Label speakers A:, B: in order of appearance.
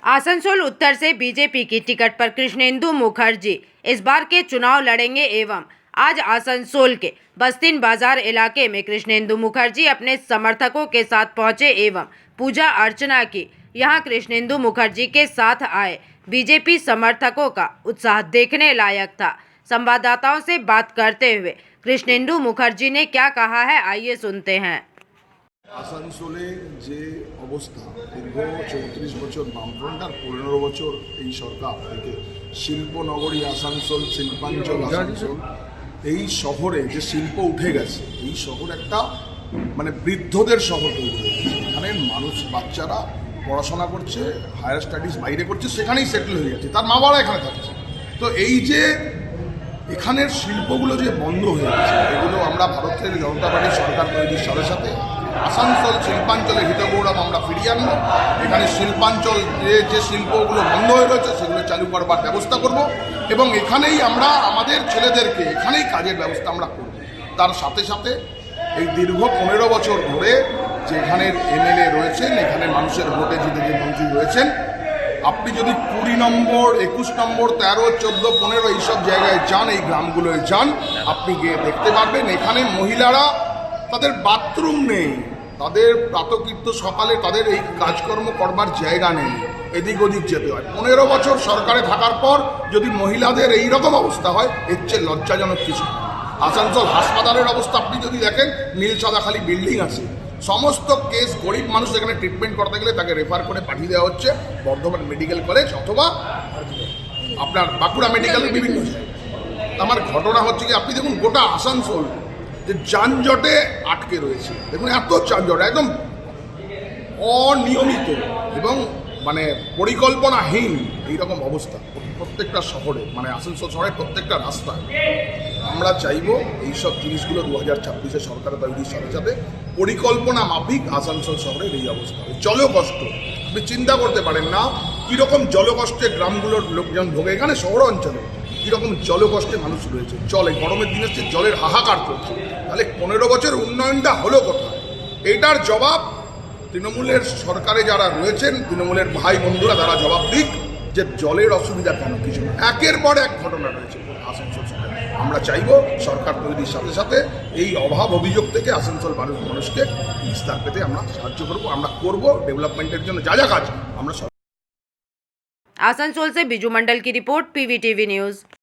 A: आसनसोल उत्तर से बीजेपी की टिकट पर कृष्णेंदु मुखर्जी इस बार के चुनाव लड़ेंगे एवं आज आसनसोल के बस्तीन बाजार इलाके में कृष्णेंदु मुखर्जी अपने समर्थकों के साथ पहुंचे एवं पूजा अर्चना की। यहां कृष्णेंदु मुखर्जी के साथ आए बीजेपी समर्थकों का उत्साह देखने लायक था। संवाददाताओं से बात करते हुए कृष्णेंदु मुखर्जी ने क्या कहा है, आइए सुनते हैं।
B: আসানসোলে যে অবস্থা, দীর্ঘ 34 বছর বামফ্রন্ট আর 15 বছর এই সরকার থেকে শিল্পনগরী আসানসোল, শিল্পাঞ্চল আসানসোল, এই শহরে যে শিল্প উঠে গেছে, এই শহর একটা মানে বৃদ্ধদের শহর তৈরি হয়ে গেছে। এখানে মানুষ, বাচ্চারা পড়াশোনা করছে, হায়ার স্টাডিজ বাইরে করছে, সেখানেই সেটেল হয়ে যাচ্ছে, তার মা বাবা এখানে থাকছে। তো এই যে এখানের শিল্পগুলো যে বন্ধ হয়ে গেছে, এগুলো আমরা ভারতের জনতা পার্টির সরকার তৈরির সাথে সাথে আসানসোল শিল্পাঞ্চলে হিতগৌরব আমরা ফিরিয়ে আনবো। এখানে শিল্পাঞ্চল যে শিল্পগুলো বন্ধ হয়ে রয়েছে সেগুলো চালু করবার ব্যবস্থা করব এবং এখানেই আমরা আমাদের ছেলেদেরকে এখানেই কাজের ব্যবস্থা আমরা করব। তার সাথে সাথে এই দীর্ঘ 15 বছর ধরে যেখানের এমএলএ রয়েছেন, এখানে মানুষের ভোটে জিতে যে মন্ত্রী রয়েছেন, আপনি যদি 20 নম্বর, 21 নম্বর, 13, 14, 15 এইসব জায়গায় যান, এই গ্রামগুলোয় যান, আপনি গিয়ে দেখতে পারবেন এখানে মহিলারা, তাদের বাথরুম নেই, তাদের প্রাতকৃত্য সকালে তাদের এই কাজকর্ম করবার জায়গা নেই, এদিক ওদিক যেতে হয়। 15 বছর সরকারে থাকার পর যদি মহিলাদের এই রকম অবস্থা হয়, এর চেয়ে লজ্জাজনক কিছু। আসানসোল হাসপাতালের অবস্থা আপনি যদি দেখেন, নীল সাদা খালি বিল্ডিং আছে, সমস্ত কেস গরিব মানুষ এখানে ট্রিটমেন্ট করতে গেলে তাকে রেফার করে পাঠিয়ে দেওয়া হচ্ছে বর্ধমান মেডিকেল কলেজ অথবা আপনার বাঁকুড়া মেডিকেলের বিভিন্ন জায়গায়। আমার ঘটনা হচ্ছে কি, আপনি দেখুন গোটা আসানসোল যে যানজটে আটকে রয়েছে, দেখুন এত যানজট, একদম অনিয়মিত এবং মানে পরিকল্পনাহীন এইরকম অবস্থা প্রত্যেকটা শহরে, মানে আসানসোল শহরের প্রত্যেকটা রাস্তায়। আমরা চাইব এইসব জিনিসগুলো 2026-এ সরকারের তৈরির সাথে সাথে পরিকল্পনা মাফিক আসানসোল শহরের এই অবস্থা। জলকষ্ট আপনি চিন্তা করতে পারেন না কীরকম জলকষ্টে গ্রামগুলোর লোকজন ভোগে। এখানে শহর অঞ্চলে কীরকম জলকষ্টে মানুষ রয়েছে, জলে গরমের দিনে হচ্ছে জলের হাহাকার করছে। তাহলে 15 বছর উন্নয়নটা হলো কোথায়? এটার জবাব তৃণমূলের সরকারে যারা রয়েছেন, তৃণমূলের ভাই বন্ধুরা তারা জবাব দিক যে জলের অসুবিধা কেন কিছু না। একের পর এক ঘটনা রয়েছে আসানসোল শহরে। আমরা চাইব সরকার তৈরির সাথে সাথে এই অভাব অভিযোগ থেকে আসানসোল মানুষকে নিস্তার পেতে আমরা সাহায্য করবো, আমরা করব ডেভেলপমেন্টের জন্য যা যা কাজ আমরা।
A: आसनसोल से बिजू मंडल की रिपोर्ट, पीवीटीवी न्यूज़।